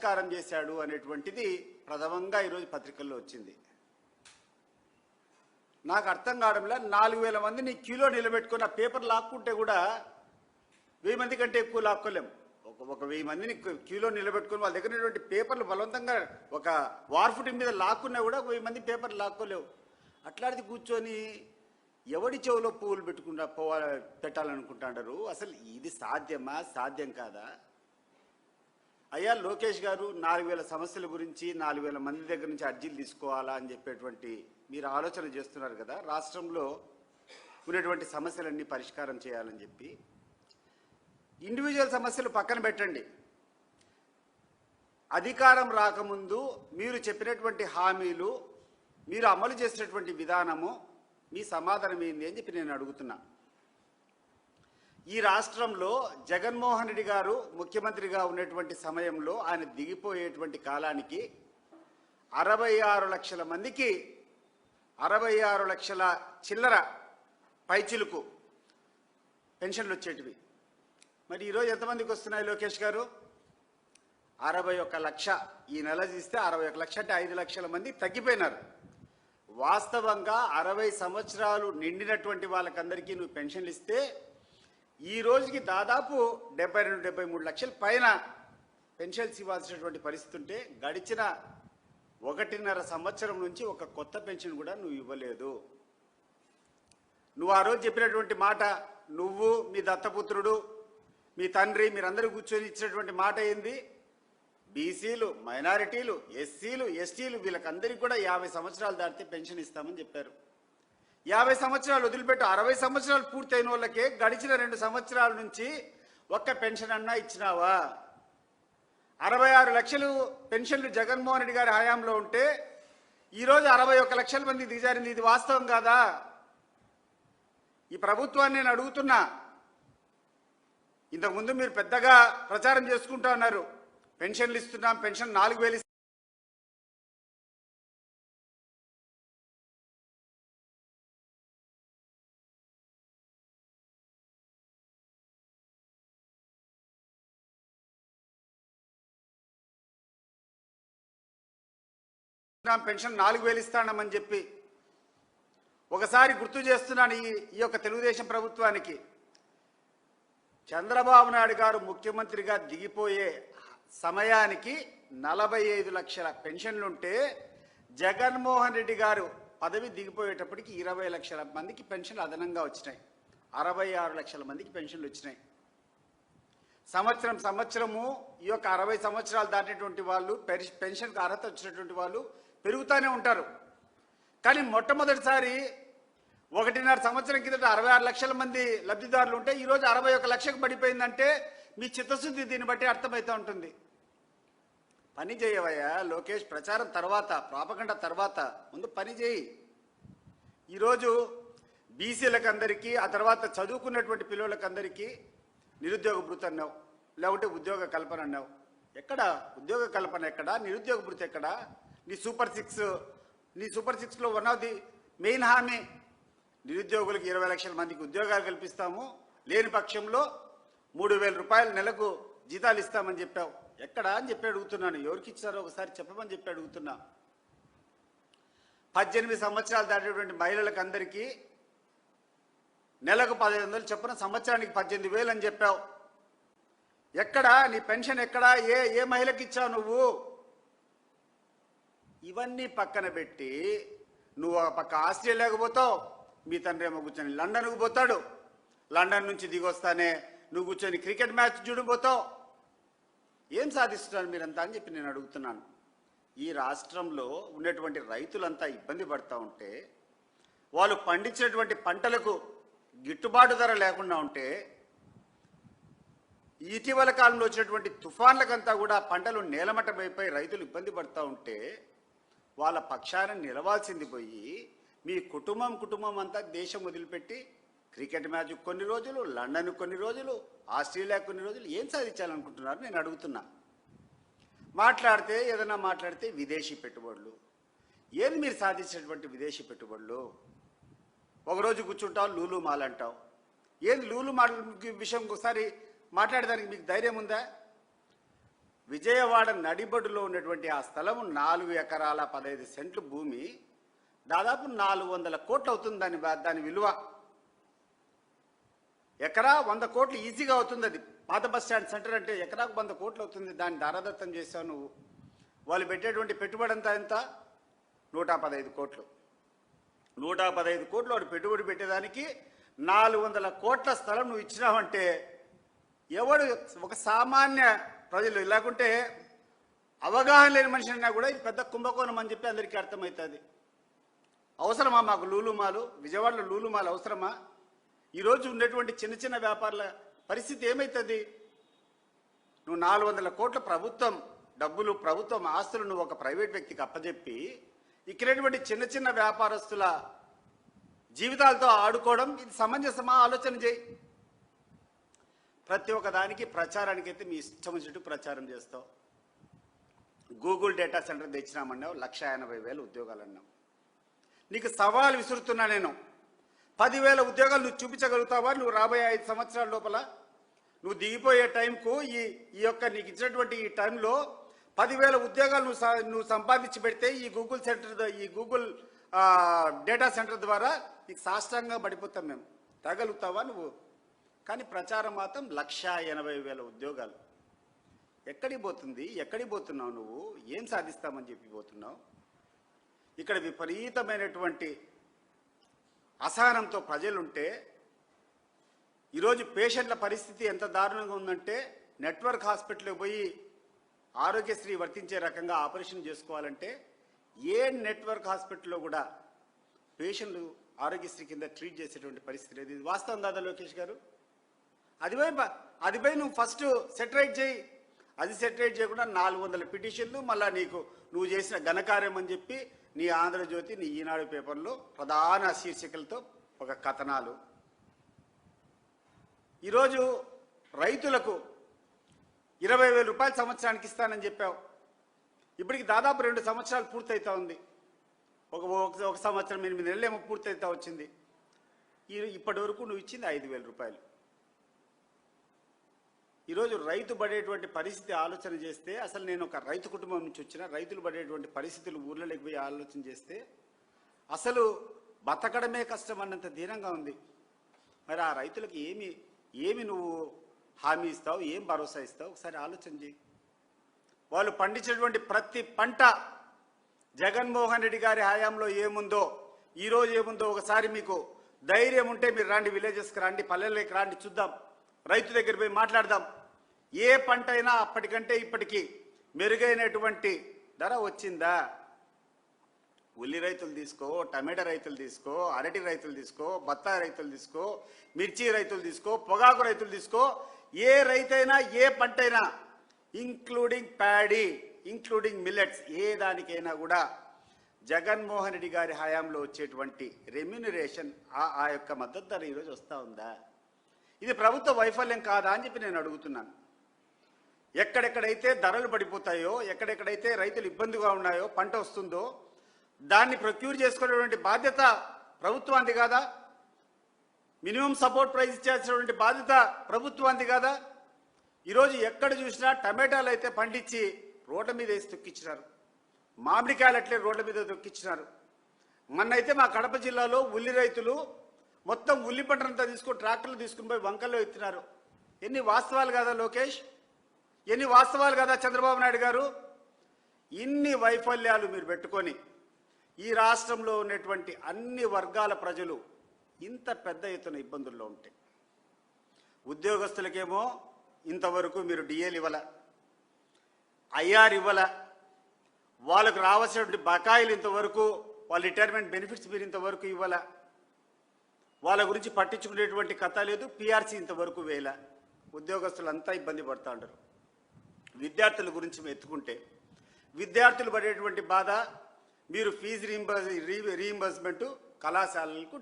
బలాత్కారం చేశాడు అనేటువంటిది ప్రథమంగా ఈరోజు పత్రికల్లో వచ్చింది. నాకు అర్థం కావడంలో 4000 మందిని క్యూలో నిలబెట్టుకుని ఆ పేపర్ లాక్కుంటే కూడా 1000 మంది కంటే ఎక్కువ లాక్కోలేం. ఒక 1000 మందిని క్యూలో నిలబెట్టుకుని వాళ్ళ దగ్గర ఉన్నటువంటి పేపర్లు బలవంతంగా ఒక వార్ఫుటి మీద లాక్కున్నా కూడా 1000 మంది పేపర్లు లాక్కోలేవు. అట్లాంటిది కూర్చొని ఎవడి చెవులో పువ్వులు పెట్టాలనుకుంటాడారు. అసలు ఇది సాధ్యమా? సాధ్యం కాదా? అయ్యా లోకేష్ గారు 4000 సమస్యల గురించి 4000 మంది దగ్గర నుంచి అర్జీలు తీసుకోవాలా అని చెప్పేటువంటి మీరు ఆలోచన చేస్తున్నారు కదా. రాష్ట్రంలో ఉన్నటువంటి సమస్యలన్నీ పరిష్కారం చేయాలని చెప్పి ఇండివిజువల్ సమస్యలు పక్కన పెట్టండి. అధికారం రాకముందు మీరు చెప్పినటువంటి హామీలు, మీరు అమలు చేసినటువంటి విధానము, మీ సమాధానం ఏంది అని చెప్పి నేను అడుగుతున్నా. ఈ రాష్ట్రంలో జగన్మోహన్ రెడ్డి గారు ముఖ్యమంత్రిగా ఉన్నటువంటి సమయంలో ఆయన దిగిపోయేటువంటి కాలానికి 66 లక్షల మందికి 66 లక్షల చిల్లర పైచిలుకు పెన్షన్లు వచ్చేటివి. మరి ఈరోజు ఎంతమందికి వస్తున్నాయి లోకేష్ గారు? 61 లక్ష. ఈ నెల తీస్తే 61 లక్ష అంటే 5 లక్షల మంది తగ్గిపోయినారు. వాస్తవంగా 60 సంవత్సరాలు నిండినటువంటి వాళ్ళకందరికీ నువ్వు పెన్షన్లు ఇస్తే ఈ రోజుకి దాదాపు 72-73 లక్షల పైన పెన్షన్స్ ఇవ్వాల్సినటువంటి పరిస్థితి ఉంటే గడిచిన 1.5 సంవత్సరం నుంచి ఒక కొత్త పెన్షన్ కూడా నువ్వు ఇవ్వలేదు. నువ్వు ఆ రోజు చెప్పినటువంటి మాట, నువ్వు మీ దత్తపుత్రుడు మీ తండ్రి మీరందరూ కూర్చొని ఇచ్చినటువంటి మాట ఏంది? బీసీలు, మైనారిటీలు, ఎస్సీలు, ఎస్టీలు వీళ్ళకందరికీ కూడా 50 సంవత్సరాలు దాటితే పెన్షన్ ఇస్తామని చెప్పారు. 50 సంవత్సరాలు వదిలిపెట్టు, 60 సంవత్సరాలు పూర్తయిన వాళ్ళకే గడిచిన 2 సంవత్సరాల నుంచి ఒక్క పెన్షన్ అన్నా ఇచ్చినావా? 66 లక్షలు పెన్షన్లు జగన్మోహన్ రెడ్డి గారి హయాంలో ఉంటే ఈరోజు 61 లక్షల మంది దిగజారింది. ఇది వాస్తవం కాదా? ఈ ప్రభుత్వాన్ని నేను అడుగుతున్నా. ఇంతకుముందు మీరు పెద్దగా ప్రచారం చేసుకుంటా ఉన్నారు, పెన్షన్లు ఇస్తున్నాం, పెన్షన్ 4000 పెన్షన్ 4000 ఇస్తానమని చెప్పి ఒకసారి గుర్తు చేస్తున్నాను ఈ యొక్క తెలుగుదేశం ప్రభుత్వానికి. చంద్రబాబు నాయుడు గారు ముఖ్యమంత్రిగా దిగిపోయే సమయానికి 45 లక్షల పెన్షన్లుంటే జగన్మోహన్ రెడ్డి గారు పదవి దిగిపోయేటప్పటికి 20 లక్షల మందికి పెన్షన్లు అదనంగా వచ్చినాయి. 66 లక్షల మందికి పెన్షన్లు వచ్చినాయి. సంవత్సరము ఈ యొక్క 60 సంవత్సరాలు దాటినటువంటి వాళ్ళు, పెన్షన్కి అర్హత వచ్చినటువంటి వాళ్ళు పెరుగుతూనే ఉంటారు. కానీ మొట్టమొదటిసారి 1.5 సంవత్సరం కిందట 66 లక్షల మంది లబ్ధిదారులు ఉంటే ఈరోజు 61 లక్షకు పడిపోయిందంటే మీ చిత్తశుద్ధి దీన్ని బట్టి అర్థమవుతూ ఉంటుంది. పని చేయవయ్యా లోకేష్. ప్రచారం తర్వాత, ప్రాపగండ తర్వాత, ముందు పని చేయి. ఈరోజు బీసీలకు అందరికీ, ఆ తర్వాత చదువుకున్నటువంటి పిల్లలకందరికీ నిరుద్యోగ భృతి అన్నావు, లేకుంటే ఉద్యోగ కల్పన అన్నావు. ఎక్కడ ఉద్యోగ కల్పన? ఎక్కడ నిరుద్యోగ భృతి? ఎక్కడ నీ సూపర్ సిక్స్లో వన్ ఆఫ్ ది మెయిన్ హామీ నిరుద్యోగులకు 20 లక్షల మందికి ఉద్యోగాలు కల్పిస్తాము, లేని పక్షంలో 3000 రూపాయలు నెలకు జీతాలు ఇస్తామని చెప్పావు. ఎక్కడ అని చెప్పి అడుగుతున్నాను. ఎవరికి ఇచ్చారో ఒకసారి చెప్పమని చెప్పి అడుగుతున్నా. 18 సంవత్సరాలు దాటేటువంటి మహిళలకు అందరికీ నెలకు 1500 చొప్పున సంవత్సరానికి 18,000 అని చెప్పావు. ఎక్కడా నీ పెన్షన్? ఎక్కడా? ఏ మహిళకి ఇచ్చావు నువ్వు? ఇవన్నీ పక్కన పెట్టి నువ్వు ఒక పక్క ఆస్ట్రేలియాకు పోతావు, మీ తండ్రి ఏమో కూర్చొని లండన్కు పోతాడు, లండన్ నుంచి దిగొస్తానే నువ్వు కూర్చొని క్రికెట్ మ్యాచ్ చూడబోతావు. ఏం సాధిస్తున్నారు మీరంతా అని చెప్పి నేను అడుగుతున్నాను. ఈ రాష్ట్రంలో ఉన్నటువంటి రైతులంతా ఇబ్బంది పడుతూ ఉంటే, వాళ్ళు పండించినటువంటి పంటలకు గిట్టుబాటు ధర లేకుండా ఉంటే, ఇటీవల కాలంలో వచ్చినటువంటి తుఫాన్లకంతా కూడా పంటలు నేలమట్టమైపోయి రైతులు ఇబ్బంది పడుతూ ఉంటే వాళ్ళ పక్షాన నిలవాల్సింది పోయి మీ కుటుంబం అంతా దేశం వదిలిపెట్టి క్రికెట్ మ్యాచ్ కొన్ని రోజులు, లండన్ కొన్ని రోజులు, ఆస్ట్రేలియా కొన్ని రోజులు ఏం సాధించాలనుకుంటున్నారు నేను అడుగుతున్నా. ఏదైనా మాట్లాడితే విదేశీ పెట్టుబడులు. ఏది మీరు సాధించినటువంటి విదేశీ పెట్టుబడులు? ఒకరోజు కూర్చుంటావు, లూలు మాల్ అంటావు. ఏది లూలు మాల్ విషయం ఒకసారి మాట్లాడడానికి మీకు ధైర్యం ఉందా? విజయవాడ నడిబొడ్డులో ఉన్నటువంటి ఆ స్థలం 4 ఎకరాల 15 సెంట్లు భూమి దాదాపు 400 కోట్లు అవుతుంది దాని విలువ. ఎకరా 100 కోట్లు ఈజీగా అవుతుంది. అది పాత బస్ స్టాండ్ సెంటర్ అంటే ఎకరాకు 100 కోట్లు అవుతుంది. దాన్ని దారాదత్తం చేశావు నువ్వు. వాళ్ళు పెట్టేటువంటి పెట్టుబడి అంతా ఎంత? 115 కోట్లు. 115 కోట్లు వాడు పెట్టుబడి పెట్టేదానికి 400 కోట్ల స్థలం నువ్వు ఇచ్చినావంటే ఎవడు ఒక సామాన్య ప్రజలు లేకుంటే అవగాహన లేని మనిషి అన్నా కూడా ఇది పెద్ద కుంభకోణం అని చెప్పి అందరికీ అర్థమవుతుంది. అవసరమా మాకు లూలుమాలు? విజయవాడలో లూలుమాలు అవసరమా? ఈరోజు ఉండేటువంటి చిన్న చిన్న వ్యాపారుల పరిస్థితి ఏమవుతుంది? నువ్వు 400 కోట్ల ప్రభుత్వం డబ్బులు, ప్రభుత్వం ఆస్తులు నువ్వు ఒక ప్రైవేట్ వ్యక్తికి అప్పచెప్పి ఇక్కడటువంటి చిన్న చిన్న వ్యాపారస్తుల జీవితాలతో ఆడుకోవడం ఇది సమంజసమా? ఆలోచన చేయి. ప్రతి ఒక్క దానికి ప్రచారానికి అయితే మీ ఇష్టం వచ్చినట్టు ప్రచారం చేస్తావు. గూగుల్ డేటా సెంటర్ తెచ్చినామన్నావు, 1,80,000 ఉద్యోగాలు అన్నావు. నీకు సవాల్ విసురుతున్నా నేను. 10,000 ఉద్యోగాలు నువ్వు చూపించగలుగుతావా? నువ్వు రాబోయే 5 సంవత్సరాల లోపల నువ్వు దిగిపోయే టైంకు ఈ యొక్క నీకు ఇచ్చినటువంటి ఈ టైంలో 10,000 ఉద్యోగాలు నువ్వు సంపాదించి పెడితే ఈ గూగుల్ డేటా సెంటర్ ద్వారా నీకు సాష్టాంగంగా పడిపోతాం మేము. తగలుగుతావా నువ్వు? కానీ ప్రచారం మాత్రం 1,80,000 ఉద్యోగాలు. ఎక్కడికి పోతుంది? ఎక్కడికి పోతున్నావు నువ్వు? ఏం సాధిస్తామని చెప్పి పోతున్నావు? ఇక్కడ విపరీతమైనటువంటి అసహనంతో ప్రజలుంటే ఈరోజు పేషెంట్ల పరిస్థితి ఎంత దారుణంగా ఉందంటే నెట్వర్క్ హాస్పిటల్కి పోయి ఆరోగ్యశ్రీ వర్తించే రకంగా ఆపరేషన్ చేసుకోవాలంటే ఏ నెట్వర్క్ హాస్పిటల్లో కూడా పేషెంట్లు ఆరోగ్యశ్రీ కింద ట్రీట్ చేసేటువంటి పరిస్థితి లేదు. ఇది వాస్తవం కాదా లోకేష్ గారు? అది పోయి నువ్వు ఫస్ట్ సెటరైట్ చేయి. అది సెటరైట్ చేయకుండా 400 పిటిషన్లు, మళ్ళీ నువ్వు చేసిన ఘనకార్యం అని చెప్పి నీ ఆంధ్రజ్యోతి, నీ ఈనాడు పేపర్లో ప్రధాన శీర్షికలతో ఒక కథనాలు. ఈరోజు రైతులకు 20,000 రూపాయలు సంవత్సరానికి ఇస్తానని చెప్పావు. ఇప్పటికి దాదాపు 2 సంవత్సరాలు పూర్తయితా ఉంది. ఒక సంవత్సరం 8 నెలలేమో పూర్తయితా వచ్చింది. ఇప్పటి వరకు నువ్వు ఇచ్చింది 5,000 రూపాయలు. ఈరోజు రైతు పడేటువంటి పరిస్థితి ఆలోచన చేస్తే, అసలు నేను ఒక రైతు కుటుంబం నుంచి వచ్చిన, రైతులు పడేటువంటి పరిస్థితులు ఊర్లలోకి పోయి ఆలోచన చేస్తే అసలు బతకడమే కష్టం అన్నంత దీనంగా ఉంది. మరి ఆ రైతులకు ఏమి నువ్వు హామీ ఇస్తావు? ఏం భరోసా ఇస్తావు? ఒకసారి ఆలోచన చేయి. వాళ్ళు పండించినటువంటి ప్రతి పంట జగన్మోహన్ రెడ్డి గారి హయాంలో ఏముందో, ఈరోజు ఏముందో ఒకసారి మీకు ధైర్యం ఉంటే మీరు రండి, విలేజెస్కి రండి, పల్లెల్లోకి రండి, చూద్దాం. రైతు దగ్గర పోయి మాట్లాడదాం. ఏ పంట అయినా అప్పటికంటే ఇప్పటికీ మెరుగైనటువంటి ధర వచ్చిందా? ఉల్లి రైతులు తీసుకో, టమాటా రైతులు తీసుకో, అరటి రైతులు తీసుకో, బత్తాయి రైతులు తీసుకో, మిర్చి రైతులు తీసుకో, పొగాకు రైతులు తీసుకో, ఏ రైతైనా ఏ పంట అయినా ఇంక్లూడింగ్ ప్యాడీ, ఇంక్లూడింగ్ మిల్లెట్స్, ఏ దానికైనా కూడా జగన్మోహన్ రెడ్డి గారి హయాంలో వచ్చేటువంటి రెమ్యూనరేషన్ ఆ యొక్క మద్దతు ధర ఈరోజు వస్తూ ఉందా? ఇది ప్రభుత్వ వైఫల్యం కాదా అని చెప్పి నేను అడుగుతున్నాను. ఎక్కడెక్కడైతే ధరలు పడిపోతాయో, ఎక్కడెక్కడైతే రైతులు ఇబ్బందిగా ఉన్నాయో, పంట వస్తుందో దాన్ని ప్రొక్యూర్ చేసుకునేటువంటి బాధ్యత ప్రభుత్వానికి కాదా? మినిమం సపోర్ట్ ప్రైస్ ఇచ్చేసినటువంటి బాధ్యత ప్రభుత్వానికి కాదా? ఈరోజు ఎక్కడ చూసినా టమాటాలు అయితే పండించి రోడ్ల మీద వేసి తొక్కించినారు, మామిడికాయలు అట్లే రోడ్ల మీద తొక్కించినారు. మొన్నైతే మా కడప జిల్లాలో ఉల్లి రైతులు మొత్తం ఉల్లి పంటనంతా తీసుకొని ట్రాక్టర్లు తీసుకుని పోయి వంకల్లో ఎత్తినారు. ఎన్ని వాస్తవాలు కదా లోకేష్? ఎన్ని వాస్తవాలు కదా చంద్రబాబు నాయుడు గారు? ఇన్ని వైఫల్యాలు మీరు పెట్టుకొని ఈ రాష్ట్రంలో ఉన్నటువంటి అన్ని వర్గాల ప్రజలు ఇంత పెద్ద ఎత్తున ఇబ్బందుల్లో ఉంటే, ఉద్యోగస్తులకేమో ఇంతవరకు మీరు డిఏలు ఇవ్వాల, ఐఆర్ ఇవ్వాల, వాళ్ళకు రావాల్సినటువంటి బకాయిలు ఇంతవరకు, వాళ్ళ రిటైర్మెంట్ బెనిఫిట్స్ మీరు ఇంతవరకు ఇవ్వాల, వాళ్ళ గురించి పట్టించుకునేటువంటి కథ లేదు, పిఆర్సీ ఇంతవరకు వేయాల. ఉద్యోగస్తులంతా ఇబ్బంది పడుతూ ఉంటారు. విద్యార్థుల గురించి ఎత్తుకుంటే విద్యార్థులు పడేటువంటి బాధ, మీరు ఫీజు రీయింబర్స్మెంటు కళాశాలలకు